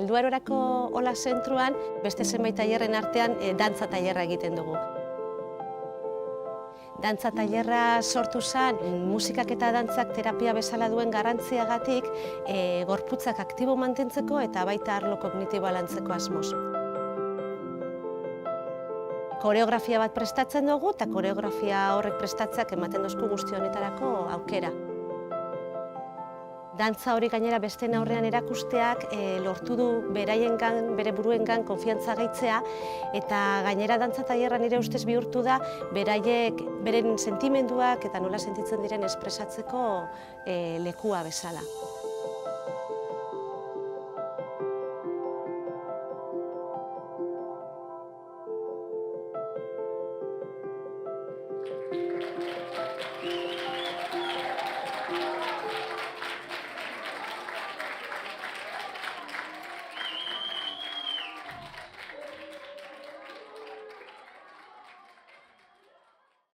Helduarorako Ola Zentruan beste zenbait tailerren artean dantza tailerra egiten dugu. Dantza tailerra sortu zen musikak eta dantzak terapia bezala duen garrantziagatik gorputzak aktibo mantentzeko eta baita arlo kognitiboa lantzeko asmoz. Koreografia bat prestatzen dugu eta koreografia horrek prestatzeak ematen dozku guzti honetarako aukera. Dantza hori gainera besteen aurrean erakusteak lortu du beraiengan, bere buruengan konfiantza gehitzea eta gainera dantza tailerra nire ustez bihurtu da beraiek beren sentimenduak eta nola sentitzen diren espresatzeko lekua bezala.